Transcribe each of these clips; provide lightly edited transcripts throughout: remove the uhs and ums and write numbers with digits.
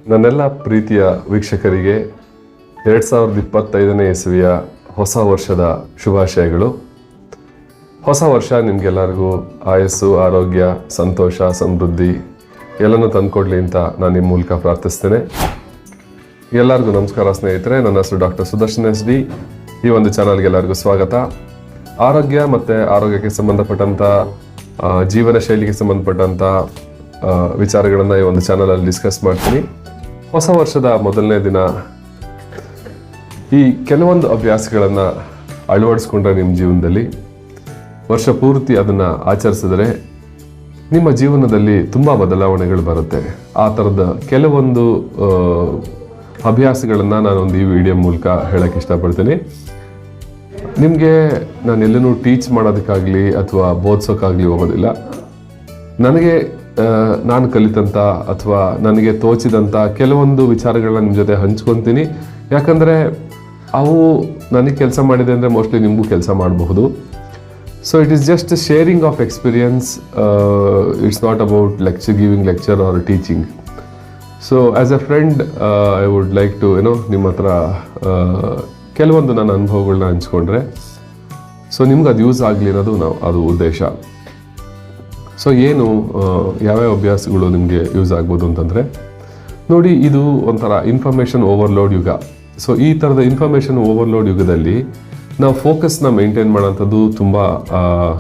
ನನ್ನೆಲ್ಲ ಪ್ರೀತಿಯ ವೀಕ್ಷಕರಿಗೆ 2025ನೇ ಇಸವಿಯ ಹೊಸ ವರ್ಷದ ಶುಭಾಶಯಗಳು. ಹೊಸ ವರ್ಷ ನಿಮಗೆಲ್ಲರಿಗೂ ಆಯಸ್ಸು, ಆರೋಗ್ಯ, ಸಂತೋಷ, ಸಮೃದ್ಧಿ ಎಲ್ಲನೂ ತಂದುಕೊಡ್ಲಿ ಅಂತ ನಾನು ನಿಮ್ಮ ಮೂಲಕ ಪ್ರಾರ್ಥಿಸ್ತೇನೆ. ಎಲ್ಲರಿಗೂ ನಮಸ್ಕಾರ ಸ್ನೇಹಿತರೆ. ನನ್ನ ಹೆಸರು ಡಾಕ್ಟರ್ ಸುದರ್ಶನ್ SD. ಈ ಒಂದು ಚಾನಲ್ಗೆ ಎಲ್ಲರಿಗೂ ಸ್ವಾಗತ. ಆರೋಗ್ಯ ಮತ್ತು ಆರೋಗ್ಯಕ್ಕೆ ಸಂಬಂಧಪಟ್ಟಂಥ ಜೀವನ ಶೈಲಿಗೆ ಸಂಬಂಧಪಟ್ಟಂಥ ವಿಚಾರಗಳನ್ನು ಈ ಒಂದು ಚಾನಲಲ್ಲಿ ಡಿಸ್ಕಸ್ ಮಾಡ್ತೀನಿ. ಹೊಸ ವರ್ಷದ ಮೊದಲನೇ ದಿನ ಈ ಕೆಲವೊಂದು ಅಭ್ಯಾಸಗಳನ್ನು ಅಳವಡಿಸ್ಕೊಂಡ್ರೆ ನಿಮ್ಮ ಜೀವನದಲ್ಲಿ ವರ್ಷ ಪೂರ್ತಿ ಅದನ್ನು ಆಚರಿಸಿದ್ರೆ ನಿಮ್ಮ ಜೀವನದಲ್ಲಿ ತುಂಬ ಬದಲಾವಣೆಗಳು ಬರುತ್ತೆ. ಆ ಥರದ ಕೆಲವೊಂದು ಅಭ್ಯಾಸಗಳನ್ನು ನಾನೊಂದು ಈ ವಿಡಿಯೋ ಮೂಲಕ ಹೇಳೋಕ್ಕೆ ಇಷ್ಟಪಡ್ತೀನಿ. ನಿಮಗೆ ನಾನು ಎಲ್ಲನೂ ಟೀಚ್ ಮಾಡೋದಕ್ಕಾಗಲಿ ಅಥವಾ ಬೋಧಿಸೋಕ್ಕಾಗಲಿ ಹೋಗೋದಿಲ್ಲ. ನಾನು ಕಲಿತಂಥ ಅಥವಾ ನನಗೆ ತೋಚಿದಂಥ ಕೆಲವೊಂದು ವಿಚಾರಗಳನ್ನ ನಿಮ್ಮ ಜೊತೆ ಹಂಚ್ಕೊತೀನಿ. ಯಾಕಂದರೆ ಅವು ನನಗೆ ಕೆಲಸ ಮಾಡಿದೆ ಅಂದರೆ ಮೋಸ್ಟ್ಲಿ ನಿಮಗೂ ಕೆಲಸ ಮಾಡಬಹುದು. So it is just sharing of experience. It's not about giving lecture or teaching. So as a friend I would like to ನಿಮ್ಮ ಹತ್ರ ಕೆಲವೊಂದು ನನ್ನ ಅನುಭವಗಳನ್ನ ಹಂಚ್ಕೊಂಡ್ರೆ ಸೊ ನಿಮ್ಗೆ ಅದು ಯೂಸ್ ಆಗಲಿ ಅನ್ನೋದು ಅದು ಉದ್ದೇಶ. ಸೊ ಏನು ಯಾವ್ಯಾವ ಅಭ್ಯಾಸಗಳು ನಿಮಗೆ ಯೂಸ್ ಆಗ್ಬೋದು ಅಂತಂದರೆ, ನೋಡಿ, ಇದು ಒಂಥರ ಇನ್ಫಾರ್ಮೇಷನ್ ಓವರ್ಲೋಡ್ ಯುಗ. ಸೊ ಈ ಥರದ ಇನ್ಫಾರ್ಮೇಷನ್ ಓವರ್ಲೋಡ್ ಯುಗದಲ್ಲಿ ನಾವು ಫೋಕಸ್ನ ಮೇಂಟೈನ್ ಮಾಡೋಂಥದ್ದು ತುಂಬ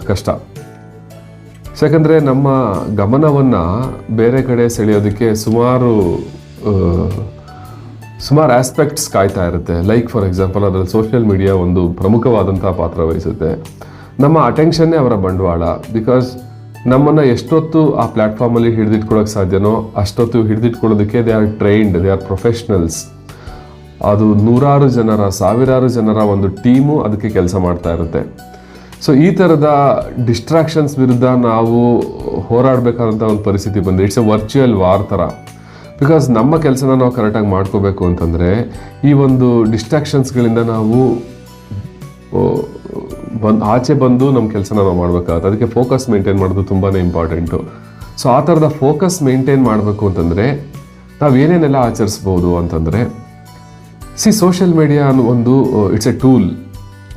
ಕಷ್ಟ. ಯಾಕಂದರೆ ನಮ್ಮ ಗಮನವನ್ನು ಬೇರೆ ಕಡೆ ಸೆಳೆಯೋದಕ್ಕೆ ಸುಮಾರು ಆಸ್ಪೆಕ್ಟ್ಸ್ ಕಾಯ್ತಾ ಇರುತ್ತೆ. ಲೈಕ್ ಫಾರ್ ಎಕ್ಸಾಂಪಲ್, ಅದರಲ್ಲಿ ಸೋಷಿಯಲ್ ಮೀಡಿಯಾ ಒಂದು ಪ್ರಮುಖವಾದಂಥ ಪಾತ್ರ ವಹಿಸುತ್ತೆ. ನಮ್ಮ ಅಟೆನ್ಷನ್ನೇ ಅವರ ಬಂಡವಾಳ. ಬಿಕಾಸ್ ನಮ್ಮನ್ನು ಎಷ್ಟೊತ್ತು ಆ ಪ್ಲ್ಯಾಟ್ಫಾರ್ಮಲ್ಲಿ ಹಿಡಿದಿಟ್ಕೊಳ್ಳೋಕೆ ಸಾಧ್ಯನೋ ಅಷ್ಟೊತ್ತು ಹಿಡಿದಿಟ್ಕೊಳ್ಳೋದಕ್ಕೆ they are trained, they are professionals. ಅದು ನೂರಾರು ಜನರ, ಸಾವಿರಾರು ಜನರ ಒಂದು ಟೀಮು ಅದಕ್ಕೆ ಕೆಲಸ ಮಾಡ್ತಾ ಇರುತ್ತೆ. ಸೊ ಈ ಥರದ ಡಿಸ್ಟ್ರಾಕ್ಷನ್ಸ್ ವಿರುದ್ಧ ನಾವು ಹೋರಾಡಬೇಕಾದಂಥ ಒಂದು ಪರಿಸ್ಥಿತಿ ಬಂದರೆ ಇಟ್ಸ್ ಎ ವರ್ಚುವಲ್ ವಾರ್ ಥರ. ಬಿಕಾಸ್ ನಮ್ಮ ಕೆಲಸನ ನಾವು ಕರೆಕ್ಟಾಗಿ ಮಾಡ್ಕೋಬೇಕು ಅಂತಂದರೆ ಈ ಒಂದು ಡಿಸ್ಟ್ರಾಕ್ಷನ್ಸ್ಗಳಿಂದ ನಾವು ಆಚೆ ಬಂದು ನಮ್ಮ ಕೆಲಸನ ನಾವು ಮಾಡಬೇಕಾಗುತ್ತೆ. ಅದಕ್ಕೆ ಫೋಕಸ್ ಮೇಂಟೈನ್ ಮಾಡೋದು ತುಂಬಾ ಇಂಪಾರ್ಟೆಂಟು. ಸೊ ಆ ಥರದ ಫೋಕಸ್ ಮೇಂಟೈನ್ ಮಾಡಬೇಕು ಅಂತಂದರೆ ನಾವು ಏನೇನೆಲ್ಲ ಆಚರಿಸ್ಬೋದು ಅಂತಂದರೆ, ಸೋಷಿಯಲ್ ಮೀಡಿಯಾ ಅನ್ನೋ ಒಂದು ಇಟ್ಸ್ ಎ ಟೂಲ್.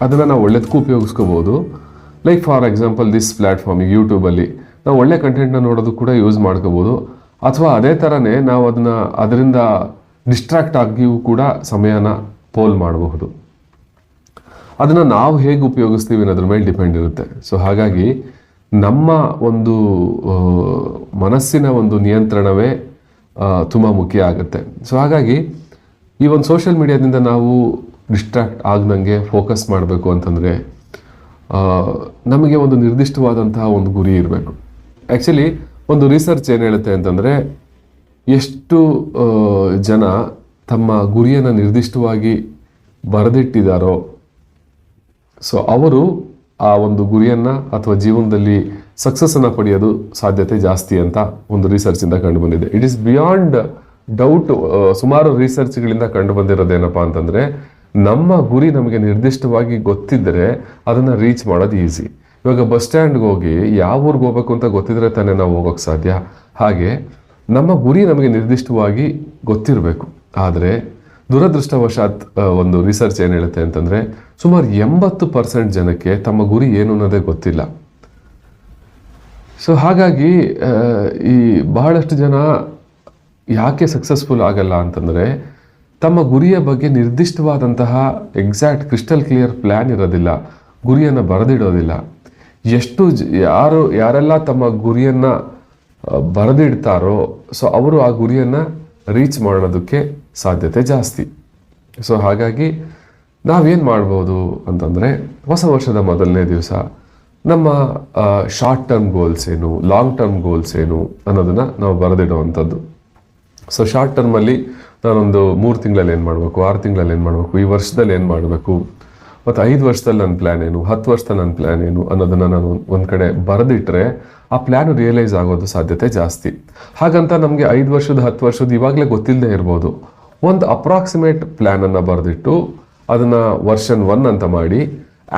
ಅದನ್ನು ನಾವು ಒಳ್ಳೆದಕ್ಕೂ ಉಪಯೋಗಿಸ್ಕೋಬೋದು. Like for example this platform, ಯೂಟ್ಯೂಬಲ್ಲಿ ನಾವು ಒಳ್ಳೆ ಕಂಟೆಂಟ್ನ ನೋಡೋದು ಕೂಡ ಯೂಸ್ ಮಾಡ್ಕೋಬೋದು. ಅಥವಾ ಅದೇ ಥರನೇ ನಾವು ಅದರಿಂದ ಡಿಸ್ಟ್ರಾಕ್ಟ್ ಆಗಿಯೂ ಕೂಡ ಸಮಯನ ಪೋಲ್ ಮಾಡಬಹುದು. ಅದನ್ನು ನಾವು ಹೇಗೆ ಉಪಯೋಗಿಸ್ತೀವಿ ಅನ್ನೋದ್ರ ಮೇಲೆ ಡಿಪೆಂಡ್ ಇರುತ್ತೆ. ಸೊ ಹಾಗಾಗಿ ನಮ್ಮ ಒಂದು ಮನಸ್ಸಿನ ಒಂದು ನಿಯಂತ್ರಣವೇ ತುಂಬ ಮುಖ್ಯ ಆಗುತ್ತೆ. ಸೊ ಹಾಗಾಗಿ ಈ ಒಂದು ಸೋಷಿಯಲ್ ಮೀಡಿಯಾದಿಂದ ನಾವು ಡಿಸ್ಟ್ರಾಕ್ಟ್ ಆಗ್ದಂಗೆ ಫೋಕಸ್ ಮಾಡಬೇಕು ಅಂತಂದರೆ ನಮಗೆ ಒಂದು ನಿರ್ದಿಷ್ಟವಾದಂತಹ ಒಂದು ಗುರಿ ಇರಬೇಕು. ಆ್ಯಕ್ಚುಲಿ ಒಂದು ರಿಸರ್ಚ್ ಏನು ಹೇಳುತ್ತೆ ಅಂತಂದರೆ, ಎಷ್ಟು ಜನ ತಮ್ಮ ಗುರಿಯನ್ನು ನಿರ್ದಿಷ್ಟವಾಗಿ ಬರೆದಿಟ್ಟಿದ್ದಾರೋ ಸೊ ಅವರು ಆ ಒಂದು ಗುರಿಯನ್ನು ಅಥವಾ ಜೀವನದಲ್ಲಿ ಸಕ್ಸಸ್ಸನ್ನು ಪಡೆಯೋದು ಸಾಧ್ಯತೆ ಜಾಸ್ತಿ ಅಂತ ಒಂದು ರಿಸರ್ಚಿಂದ ಕಂಡು ಬಂದಿದೆ. It is beyond doubt. ಸುಮಾರು ರಿಸರ್ಚ್ಗಳಿಂದ ಕಂಡು ಬಂದಿರೋದೇನಪ್ಪ ಅಂತಂದರೆ, ನಮ್ಮ ಗುರಿ ನಮಗೆ ನಿರ್ದಿಷ್ಟವಾಗಿ ಗೊತ್ತಿದ್ದರೆ ಅದನ್ನು ರೀಚ್ ಮಾಡೋದು ಈಸಿ. ಇವಾಗ ಬಸ್ ಸ್ಟ್ಯಾಂಡ್ಗೆ ಹೋಗಿ ಯಾವ ಊರಿಗೆ ಹೋಗ್ಬೇಕು ಅಂತ ಗೊತ್ತಿದ್ರೆ ತಾನೇ ನಾವು ಹೋಗೋಕ್ಕೆ ಸಾಧ್ಯ. ಹಾಗೆ ನಮ್ಮ ಗುರಿ ನಮಗೆ ನಿರ್ದಿಷ್ಟವಾಗಿ ಗೊತ್ತಿರಬೇಕು. ಆದರೆ ದುರದೃಷ್ಟವಶಾತ್ ಒಂದು ರಿಸರ್ಚ್ ಏನು ಹೇಳುತ್ತೆ ಅಂತಂದರೆ, ಸುಮಾರು 80% ಜನಕ್ಕೆ ತಮ್ಮ ಗುರಿ ಏನು ಅನ್ನೋದೇ ಗೊತ್ತಿಲ್ಲ. ಸೊ ಹಾಗಾಗಿ ಈ ಬಹಳಷ್ಟು ಜನ ಯಾಕೆ ಸಕ್ಸಸ್ಫುಲ್ ಆಗಲ್ಲ ಅಂತಂದರೆ, ತಮ್ಮ ಗುರಿಯ ಬಗ್ಗೆ ನಿರ್ದಿಷ್ಟವಾದಂತಹ ಎಕ್ಸಾಕ್ಟ್ ಕ್ರಿಸ್ಟಲ್ ಕ್ಲಿಯರ್ ಪ್ಲ್ಯಾನ್ ಇರೋದಿಲ್ಲ, ಗುರಿಯನ್ನು ಬರೆದಿಡೋದಿಲ್ಲ. ಯಾರೆಲ್ಲ ತಮ್ಮ ಗುರಿಯನ್ನು ಬರೆದಿಡ್ತಾರೋ ಸೊ ಅವರು ಆ ಗುರಿಯನ್ನು ರೀಚ್ ಮಾಡೋದಕ್ಕೆ ಸಾಧ್ಯತೆ ಜಾಸ್ತಿ. ಸೊ ಹಾಗಾಗಿ ನಾವೇನು ಮಾಡ್ಬೋದು ಅಂತಂದರೆ, ಹೊಸ ವರ್ಷದ ಮೊದಲನೇ ದಿವಸ ನಮ್ಮ ಶಾರ್ಟ್ ಟರ್ಮ್ ಗೋಲ್ಸ್ ಏನು, ಲಾಂಗ್ ಟರ್ಮ್ ಗೋಲ್ಸ್ ಏನು ಅನ್ನೋದನ್ನು ನಾವು ಬರೆದಿಡುವಂಥದ್ದು. ಸೊ ಶಾರ್ಟ್ ಟರ್ಮಲ್ಲಿ ನಾನೊಂದು 3 ತಿಂಗಳಲ್ಲಿ ಏನು ಮಾಡಬೇಕು, 6 ತಿಂಗಳಲ್ಲಿ ಏನು ಮಾಡಬೇಕು, ಈ ವರ್ಷದಲ್ಲಿ ಏನು ಮಾಡಬೇಕು, ಮತ್ತು 5 ವರ್ಷದಲ್ಲಿ ನನ್ನ ಪ್ಲ್ಯಾನ್ ಏನು, 10 ವರ್ಷದಲ್ಲಿ ನನ್ನ ಪ್ಲ್ಯಾನ್ ಏನು ಅನ್ನೋದನ್ನು ನಾನು ಒಂದು ಕಡೆ ಬರೆದಿಟ್ಟರೆ ಆ ಪ್ಲ್ಯಾನು ರಿಯಲೈಸ್ ಆಗೋದು ಸಾಧ್ಯತೆ ಜಾಸ್ತಿ. ಹಾಗಂತ ನಮಗೆ 5 ವರ್ಷದ 10 ವರ್ಷದ ಇವಾಗಲೇ ಗೊತ್ತಿಲ್ಲದೆ ಇರ್ಬೋದು. ಒಂದು ಅಪ್ರಾಕ್ಸಿಮೇಟ್ ಪ್ಲ್ಯಾನನ್ನು ಬರೆದಿಟ್ಟು ಅದನ್ನು ವರ್ಷನ್ 1 ಅಂತ ಮಾಡಿ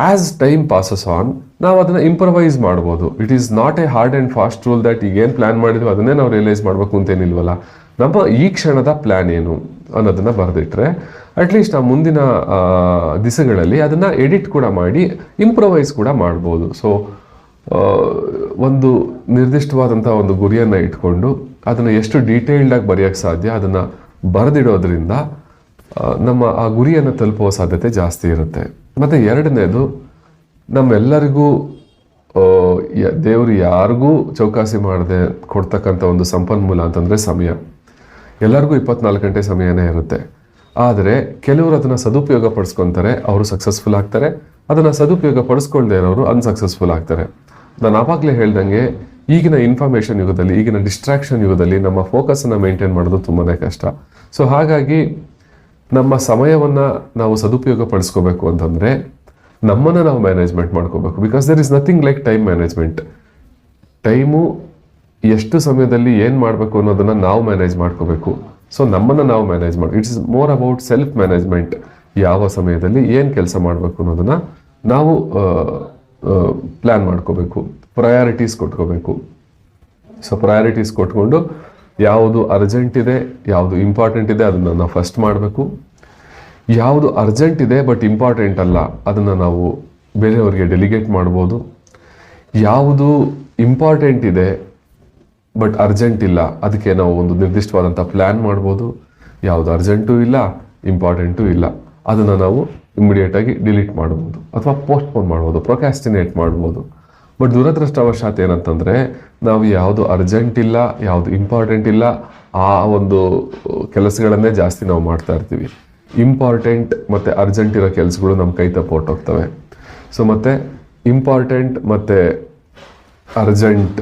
ಆ್ಯಸ್ ಟೈಮ್ ಪಾಸಸ್ ಆನ್ ನಾವು ಅದನ್ನು ಇಂಪ್ರವೈಸ್ ಮಾಡ್ಬೋದು. It is not A hard and fast rule that ಈಗೇನು ಪ್ಲ್ಯಾನ್ ಮಾಡಿದ್ವಿ ಅದನ್ನೇ ನಾವು ರಿಯಲೈಸ್ ಮಾಡಬೇಕು ಅಂತೇನಿಲ್ವಲ್ಲ. ನಮ್ಮ ಈ ಕ್ಷಣದ ಪ್ಲ್ಯಾನ್ ಏನು ಅನ್ನೋದನ್ನು ಬರೆದಿಟ್ರೆ ಅಟ್ಲೀಸ್ಟ್ ಆ ಮುಂದಿನ ದಿವಸಗಳಲ್ಲಿ ಅದನ್ನು ಎಡಿಟ್ ಕೂಡ ಮಾಡಿ ಇಂಪ್ರೊವೈಸ್ ಕೂಡ ಮಾಡ್ಬೋದು. ಸೊ ಒಂದು ನಿರ್ದಿಷ್ಟವಾದಂಥ ಒಂದು ಗುರಿಯನ್ನು ಇಟ್ಕೊಂಡು ಅದನ್ನು ಎಷ್ಟು ಡೀಟೇಲ್ಡಾಗಿ ಬರೆಯೋಕ್ಕೆ ಸಾಧ್ಯ ಅದನ್ನು ಬರೆದಿಡೋದ್ರಿಂದ ನಮ್ಮ ಆ ಗುರಿಯನ್ನು ತಲುಪುವ ಸಾಧ್ಯತೆ ಜಾಸ್ತಿ ಇರುತ್ತೆ. ಮತ್ತು ಎರಡನೇದು, ನಮ್ಮೆಲ್ಲರಿಗೂ ದೇವರು ಯಾರಿಗೂ ಚೌಕಾಸಿ ಮಾಡದೆ ಕೊಡ್ತಕ್ಕಂಥ ಒಂದು ಸಂಪನ್ಮೂಲ ಅಂತಂದರೆ ಸಮಯ. ಎಲ್ಲರಿಗೂ 24 ಗಂಟೆ ಸಮಯನೇ ಇರುತ್ತೆ. ಆದರೆ ಕೆಲವರು ಅದನ್ನು ಸದುಪಯೋಗ ಪಡಿಸ್ಕೊತಾರೆ, ಅವರು ಸಕ್ಸಸ್ಫುಲ್ ಆಗ್ತಾರೆ. ಅದನ್ನು ಸದುಪಯೋಗ ಪಡಿಸ್ಕೊಳ್ದೇ ಇರೋರು ಅನ್ಸಕ್ಸಸ್ಫುಲ್ ಆಗ್ತಾರೆ. ನಾನು ಆವಾಗಲೇ ಹೇಳ್ದಂಗೆ ಈಗಿನ ಇನ್ಫಾರ್ಮೇಷನ್ ಯುಗದಲ್ಲಿ, ಈಗಿನ ಡಿಸ್ಟ್ರಾಕ್ಷನ್ ಯುಗದಲ್ಲಿ ನಮ್ಮ ಫೋಕಸನ್ನು ಮೇಂಟೈನ್ ಮಾಡೋದು ತುಂಬಾ ಕಷ್ಟ. ಸೊ ಹಾಗಾಗಿ ನಮ್ಮ ಸಮಯವನ್ನು ನಾವು ಸದುಪಯೋಗ ಪಡಿಸ್ಕೋಬೇಕು ಅಂತಂದರೆ ನಮ್ಮನ್ನು ನಾವು ಮ್ಯಾನೇಜ್ಮೆಂಟ್ ಮಾಡ್ಕೋಬೇಕು. Because there is nothing like time management. Time ಎಷ್ಟು ಸಮಯದಲ್ಲಿ ಏನು ಮಾಡಬೇಕು ಅನ್ನೋದನ್ನು ನಾವು ಮ್ಯಾನೇಜ್ ಮಾಡ್ಕೋಬೇಕು. ಸೊ ನಮ್ಮನ್ನು ನಾವು ಮ್ಯಾನೇಜ್ ಮಾಡಿ, it's more about self management. ಯಾವ ಸಮಯದಲ್ಲಿ ಏನು ಕೆಲಸ ಮಾಡಬೇಕು ಅನ್ನೋದನ್ನು ನಾವು ಪ್ಲ್ಯಾನ್ ಮಾಡ್ಕೋಬೇಕು, ಪ್ರಯಾರಿಟೀಸ್ ಕೊಟ್ಕೋಬೇಕು. ಸೊ ಪ್ರಯಾರಿಟೀಸ್ ಕೊಟ್ಕೊಂಡು ಯಾವುದು ಅರ್ಜೆಂಟ್ ಇದೆ, ಯಾವುದು ಇಂಪಾರ್ಟೆಂಟ್ ಇದೆ ಅದನ್ನು ನಾವು ಫಸ್ಟ್ ಮಾಡಬೇಕು. ಯಾವುದು ಅರ್ಜೆಂಟ್ ಇದೆ ಬಟ್ ಇಂಪಾರ್ಟೆಂಟ್ ಅಲ್ಲ ಅದನ್ನು ನಾವು ಬೇರೆಯವರಿಗೆ ಡೆಲಿಗೇಟ್ ಮಾಡ್ಬೋದು. ಯಾವುದು ಇಂಪಾರ್ಟೆಂಟ್ ಇದೆ ಬಟ್ ಅರ್ಜೆಂಟ್ ಇಲ್ಲ ಅದಕ್ಕೆ ನಾವು ಒಂದು ನಿರ್ದಿಷ್ಟವಾದಂಥ ಪ್ಲ್ಯಾನ್ ಮಾಡ್ಬೋದು. ಯಾವುದು ಅರ್ಜೆಂಟೂ ಇಲ್ಲ, ಇಂಪಾರ್ಟೆಂಟೂ ಇಲ್ಲ ಅದನ್ನು ನಾವು ಇಮಿಡಿಯೇಟಾಗಿ ಡಿಲೀಟ್ ಮಾಡ್ಬೋದು ಅಥವಾ ಪೋಸ್ಟ್ಪೋನ್ ಮಾಡ್ಬೋದು, ಪ್ರೊಕ್ಯಾಸ್ಟಿನೇಟ್ ಮಾಡ್ಬೋದು. ಬಟ್ ದುರದೃಷ್ಟವಶಾತ್ ಏನಂತಂದರೆ ನಾವು ಯಾವುದು ಅರ್ಜೆಂಟ್ ಇಲ್ಲ, ಯಾವುದು ಇಂಪಾರ್ಟೆಂಟ್ ಇಲ್ಲ ಆ ಒಂದು ಕೆಲಸಗಳನ್ನೇ ಜಾಸ್ತಿ ನಾವು ಮಾಡ್ತಾ ಇರ್ತೀವಿ. ಇಂಪಾರ್ಟೆಂಟ್ ಮತ್ತು ಅರ್ಜೆಂಟ್ ಇರೋ ಕೆಲಸಗಳು ನಮ್ಮ ಕೈ ತಪ್ಪು ಹೊರ್ಟೋಗ್ತವೆ. ಸೊ ಮತ್ತು ಇಂಪಾರ್ಟೆಂಟ್ ಮತ್ತು ಅರ್ಜೆಂಟ್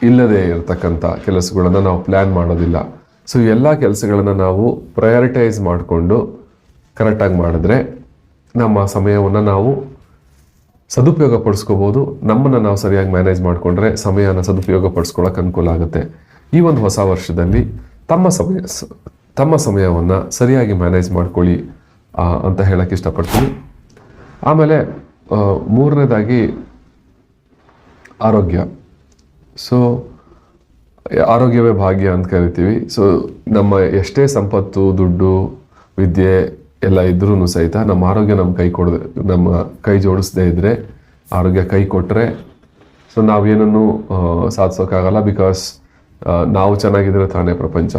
ಇಲ್ಲದೆ ಇರತಕ್ಕಂಥ ಕೆಲಸಗಳನ್ನು ನಾವು ಪ್ಲ್ಯಾನ್ ಮಾಡೋದಿಲ್ಲ. ಸೊ ಎಲ್ಲ ಕೆಲಸಗಳನ್ನು ನಾವು ಪ್ರಯಾರಿಟೈಸ್ ಮಾಡಿಕೊಂಡು ಕರೆಕ್ಟಾಗಿ ಮಾಡಿದ್ರೆ ನಮ್ಮ ಸಮಯವನ್ನು ನಾವು ಸದುಪಯೋಗ ಪಡಿಸ್ಕೋಬೋದು. ನಮ್ಮನ್ನು ನಾವು ಸರಿಯಾಗಿ ಮ್ಯಾನೇಜ್ ಮಾಡಿಕೊಂಡ್ರೆ ಸಮಯನ ಸದುಪಯೋಗ ಪಡಿಸ್ಕೊಳ್ಳೋಕೆ ಅನುಕೂಲ ಆಗುತ್ತೆ. ಈ ಒಂದು ಹೊಸ ವರ್ಷದಲ್ಲಿ ತಮ್ಮ ಸಮಯವನ್ನು ಸರಿಯಾಗಿ ಮ್ಯಾನೇಜ್ ಮಾಡ್ಕೊಳ್ಳಿ ಅಂತ ಹೇಳೋಕ್ಕೆ ಇಷ್ಟಪಡ್ತೀನಿ. ಆಮೇಲೆ ಮೂರನೇದಾಗಿ ಆರೋಗ್ಯ. ಸೊ ಆರೋಗ್ಯವೇ ಭಾಗ್ಯ ಅಂತ ಕರಿತೀವಿ. ಸೊ ನಮ್ಮ ಎಷ್ಟೇ ಸಂಪತ್ತು, ದುಡ್ಡು, ವಿದ್ಯೆ ಎಲ್ಲ ಇದ್ರೂ ಸಹಿತ ನಮ್ಮ ಆರೋಗ್ಯ ನಮ್ಮ ಕೈ ಜೋಡಿಸದೇ ಇದ್ದರೆ, ಆರೋಗ್ಯ ಕೈ ಕೊಟ್ಟರೆ ಸೊ ನಾವೇನನ್ನು ಸಾಧಿಸೋಕ್ಕಾಗಲ್ಲ. ಬಿಕಾಸ್ ನಾವು ಚೆನ್ನಾಗಿದ್ರೆ ತಾನೇ ಪ್ರಪಂಚ.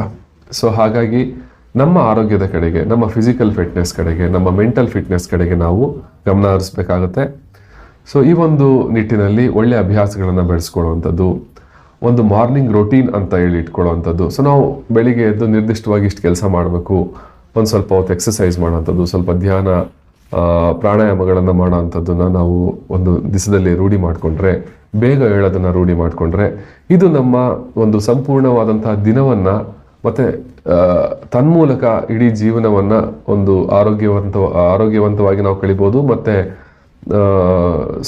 ಸೊ ಹಾಗಾಗಿ ನಮ್ಮ ಆರೋಗ್ಯದ ಕಡೆಗೆ, ನಮ್ಮ ಫಿಸಿಕಲ್ ಫಿಟ್ನೆಸ್ ಕಡೆಗೆ, ನಮ್ಮ ಮೆಂಟಲ್ ಫಿಟ್ನೆಸ್ ಕಡೆಗೆ ನಾವು ಗಮನ ಹರಿಸ್ಬೇಕಾಗತ್ತೆ. ಸೊ ಈ ಒಂದು ನಿಟ್ಟಿನಲ್ಲಿ ಒಳ್ಳೆಯ ಅಭ್ಯಾಸಗಳನ್ನು ಬೆಳೆಸ್ಕೊಳ್ಳುವಂಥದ್ದು, ಒಂದು ಮಾರ್ನಿಂಗ್ ರೊಟೀನ್ ಅಂತ ಹೇಳಿ ಇಟ್ಕೊಳ್ಳೋವಂಥದ್ದು. ಸೊ ನಾವು ಬೆಳಿಗ್ಗೆ ಎದ್ದು ನಿರ್ದಿಷ್ಟವಾಗಿ ಇಷ್ಟು ಕೆಲಸ ಮಾಡಬೇಕು, ಒಂದು ಸ್ವಲ್ಪ ಹೊತ್ತು ಎಕ್ಸಸೈಸ್ ಮಾಡೋವಂಥದ್ದು, ಸ್ವಲ್ಪ ಧ್ಯಾನ ಪ್ರಾಣಾಯಾಮಗಳನ್ನು ಮಾಡೋ ಅಂಥದ್ದನ್ನು ನಾವು ಒಂದು ದಿವಸದಲ್ಲಿ ರೂಢಿ ಮಾಡಿಕೊಂಡ್ರೆ, ಬೇಗ ಹೇಳೋದನ್ನು ರೂಢಿ ಮಾಡಿಕೊಂಡ್ರೆ ಇದು ನಮ್ಮ ಒಂದು ಸಂಪೂರ್ಣವಾದಂತಹ ದಿನವನ್ನು ಮತ್ತು ತನ್ಮೂಲಕ ಇಡೀ ಜೀವನವನ್ನು ಒಂದು ಆರೋಗ್ಯವಂತವಾಗಿ ನಾವು ಕಳಿಬೋದು ಮತ್ತು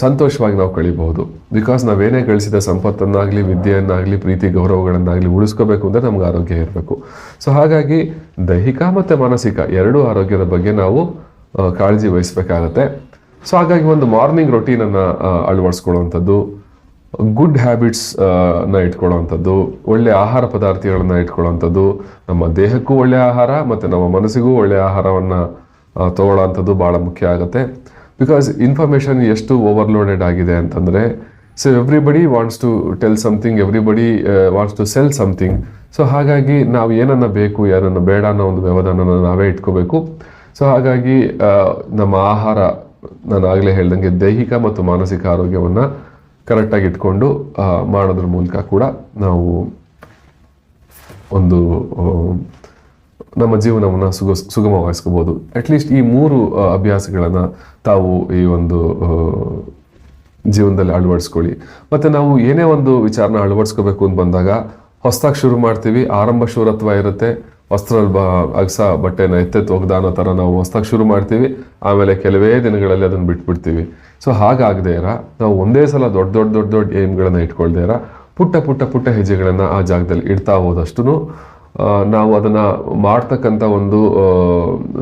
ಸಂತೋಷವಾಗಿ ನಾವು ಕಳಿಬಹುದು. ಬಿಕಾಸ್ ನಾವೇನೇ ಗಳಿಸಿದ ಸಂಪತ್ತನ್ನಾಗಲಿ, ವಿದ್ಯೆಯನ್ನಾಗಲಿ, ಪ್ರೀತಿ ಗೌರವಗಳನ್ನಾಗಲಿ ಉಳಿಸ್ಕೋಬೇಕು ಅಂದರೆ ನಮ್ಗೆ ಆರೋಗ್ಯ ಇರಬೇಕು. ಸೊ ಹಾಗಾಗಿ ದೈಹಿಕ ಮತ್ತು ಮಾನಸಿಕ ಎರಡೂ ಆರೋಗ್ಯದ ಬಗ್ಗೆ ನಾವು ಕಾಳಜಿ ವಹಿಸಬೇಕಾಗತ್ತೆ. ಸೊ ಹಾಗಾಗಿ ಒಂದು ಮಾರ್ನಿಂಗ್ ರೊಟೀನನ್ನು ಅಳವಡಿಸ್ಕೊಳ್ಳುವಂಥದ್ದು, ಗುಡ್ ಹ್ಯಾಬಿಟ್ಸ್ನ ಇಟ್ಕೊಳ್ಳೋವಂಥದ್ದು, ಒಳ್ಳೆಯ ಆಹಾರ ಪದಾರ್ಥಗಳನ್ನು ಇಟ್ಕೊಳ್ಳೋವಂಥದ್ದು, ನಮ್ಮ ದೇಹಕ್ಕೂ ಒಳ್ಳೆಯ ಆಹಾರ ಮತ್ತು ನಮ್ಮ ಮನಸ್ಸಿಗೂ ಒಳ್ಳೆಯ ಆಹಾರವನ್ನು ತಗೊಳ್ಳೋವಂಥದ್ದು ಭಾಳ ಮುಖ್ಯ ಆಗುತ್ತೆ. ಬಿಕಾಸ್ ಇನ್ಫಾರ್ಮೇಷನ್ ಎಷ್ಟು ಓವರ್ಲೋಡೆಡ್ ಆಗಿದೆ ಅಂತಂದರೆ, so everybody wants to tell something, everybody wants to sell something. So ಹಾಗಾಗಿ ನಾವು ಏನನ್ನ ಬೇಕು, ಏನನ್ನ ಬೇಡ ಅನ್ನೋ ಒಂದು ವ್ಯವಧಾನನ ನಾವೇ ಇಟ್ಕೋಬೇಕು. ಸೊ ಹಾಗಾಗಿ ನಮ್ಮ ಆಹಾರ, ನಾನು ಆಗಲೇ ಹೇಳ್ದಂಗೆ ದೈಹಿಕ ಮತ್ತು ಮಾನಸಿಕ ಆರೋಗ್ಯವನ್ನು ಕರೆಕ್ಟಾಗಿ ಇಟ್ಕೊಂಡು ಮಾಡೋದ್ರ ಮೂಲಕ ಕೂಡ ನಾವು ಒಂದು ನಮ್ಮ ಜೀವನವನ್ನು ಸುಗಮವಾಗಿಸ್ಕೋಬೋದು. ಅಟ್ಲೀಸ್ಟ್ ಈ 3 ಅಭ್ಯಾಸಗಳನ್ನು ತಾವು ಈ ಒಂದು ಜೀವನದಲ್ಲಿ ಅಳವಡಿಸ್ಕೊಳ್ಳಿ. ಮತ್ತು ನಾವು ಏನೇ ಒಂದು ವಿಚಾರನ ಅಳವಡಿಸ್ಕೋಬೇಕು ಅಂತ ಬಂದಾಗ ಹೊಸದಾಗಿ ಶುರು ಮಾಡ್ತೀವಿ, ಆರಂಭ ಶೂರತ್ವ ಇರುತ್ತೆ. ವಸ್ತ್ರದ ಅಗಸ ಬಟ್ಟೆನ ಎತ್ತೆತ್ತು ಒಗ್ದ ಅನ್ನೋ ಥರ ನಾವು ಹೊಸದಾಗಿ ಶುರು ಮಾಡ್ತೀವಿ, ಆಮೇಲೆ ಕೆಲವೇ ದಿನಗಳಲ್ಲಿ ಅದನ್ನು ಬಿಟ್ಬಿಡ್ತೀವಿ. ಸೊ ಹಾಗಾಗದೇ ನಾವು ಒಂದೇ ಸಲ ದೊಡ್ಡ ಏಮ್ಗಳನ್ನು ಇಟ್ಕೊಳ್ದೇ ಪುಟ್ಟ ಹೆಜ್ಜೆಗಳನ್ನು ಆ ಜಾಗದಲ್ಲಿ ಇಡ್ತಾ ಹೋದಷ್ಟು ನಾವು ಅದನ್ನು ಮಾಡ್ತಕ್ಕಂಥ ಒಂದು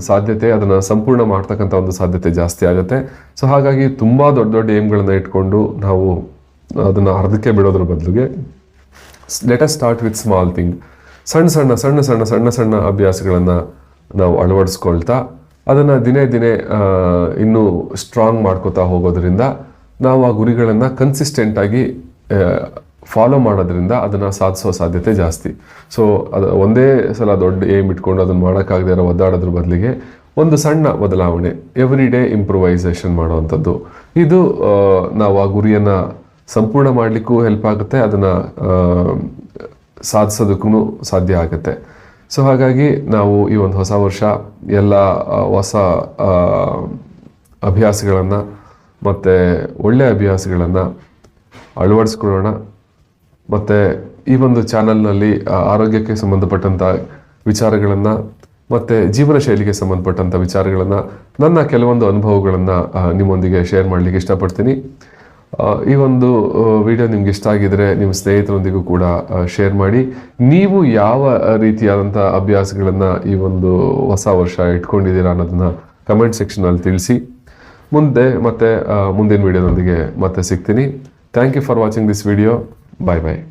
ಸಾಧ್ಯತೆ, ಅದನ್ನು ಸಂಪೂರ್ಣ ಮಾಡ್ತಕ್ಕಂಥ ಒಂದು ಸಾಧ್ಯತೆ ಜಾಸ್ತಿ ಆಗುತ್ತೆ. ಸೊ ಹಾಗಾಗಿ ತುಂಬ ದೊಡ್ಡ ಏಮ್ಗಳನ್ನು ಇಟ್ಕೊಂಡು ನಾವು ಅದನ್ನು ಅರ್ಧಕ್ಕೆ ಬಿಡೋದ್ರ ಬದಲಿಗೆ let us start with small thing. ಸಣ್ಣ ಸಣ್ಣ ಸಣ್ಣ ಸಣ್ಣ ಸಣ್ಣ ಸಣ್ಣ ಅಭ್ಯಾಸಗಳನ್ನು ನಾವು ಅಳವಡಿಸ್ಕೊಳ್ತಾ ಅದನ್ನು ದಿನೇ ದಿನೇ ಇನ್ನೂ ಸ್ಟ್ರಾಂಗ್ ಮಾಡ್ಕೋತಾ ಹೋಗೋದ್ರಿಂದ ನಾವು ಆ ಗುರಿಗಳನ್ನು ಕನ್ಸಿಸ್ಟೆಂಟಾಗಿ ಫಾಲೋ ಮಾಡೋದ್ರಿಂದ ಅದನ್ನು ಸಾಧಿಸೋ ಸಾಧ್ಯತೆ ಜಾಸ್ತಿ. ಸೊ ಅದು ಒಂದೇ ಸಲ ದೊಡ್ಡ ಏಮ್ ಇಟ್ಕೊಂಡು ಅದನ್ನು ಮಾಡೋಕ್ಕಾಗದೇ ಇರೋ ಒದ್ದಾಡೋದ್ರ ಬದಲಿಗೆ ಒಂದು ಸಣ್ಣ ಬದಲಾವಣೆ, ಎವ್ರಿ ಡೇ ಇಂಪ್ರೂವೈಸೇಷನ್ ಮಾಡುವಂಥದ್ದು, ಇದು ನಾವು ಆ ಗುರಿಯನ್ನು ಸಂಪೂರ್ಣ ಮಾಡಲಿಕ್ಕೂ ಹೆಲ್ಪ್ ಆಗುತ್ತೆ, ಅದನ್ನು ಸಾಧಿಸೋದಕ್ಕೂ ಸಾಧ್ಯ ಆಗುತ್ತೆ. ಸೊ ಹಾಗಾಗಿ ನಾವು ಈ ಒಂದು ಹೊಸ ವರ್ಷ ಎಲ್ಲ ಹೊಸ ಅಭ್ಯಾಸಗಳನ್ನು ಮತ್ತು ಒಳ್ಳೆಯ ಅಭ್ಯಾಸಗಳನ್ನು ಅಳವಡಿಸ್ಕೊಳ್ಳೋಣ. ಮತ್ತು ಈ ಒಂದು ಚಾನಲ್ನಲ್ಲಿ ಆರೋಗ್ಯಕ್ಕೆ ಸಂಬಂಧಪಟ್ಟಂಥ ವಿಚಾರಗಳನ್ನು ಮತ್ತು ಜೀವನ ಶೈಲಿಗೆ ಸಂಬಂಧಪಟ್ಟಂಥ ವಿಚಾರಗಳನ್ನು, ನನ್ನ ಕೆಲವೊಂದು ಅನುಭವಗಳನ್ನು ನಿಮ್ಮೊಂದಿಗೆ ಶೇರ್ ಮಾಡಲಿಕ್ಕೆ ಇಷ್ಟಪಡ್ತೀನಿ. ಈ ಒಂದು ವಿಡಿಯೋ ನಿಮ್ಗೆ ಇಷ್ಟ ಆಗಿದರೆ ನಿಮ್ಮ ಸ್ನೇಹಿತರೊಂದಿಗೂ ಕೂಡ ಶೇರ್ ಮಾಡಿ. ನೀವು ಯಾವ ರೀತಿಯಾದಂಥ ಅಭ್ಯಾಸಗಳನ್ನು ಈ ಒಂದು ಹೊಸ ವರ್ಷ ಇಟ್ಕೊಂಡಿದ್ದೀರಾ ಅನ್ನೋದನ್ನು ಕಮೆಂಟ್ ಸೆಕ್ಷನಲ್ಲಿ ತಿಳಿಸಿ. ಮುಂದಿನ ವಿಡಿಯೋದೊಂದಿಗೆ ಮತ್ತೆ ಸಿಗ್ತೀನಿ. Thank you for watching this video. Bye bye.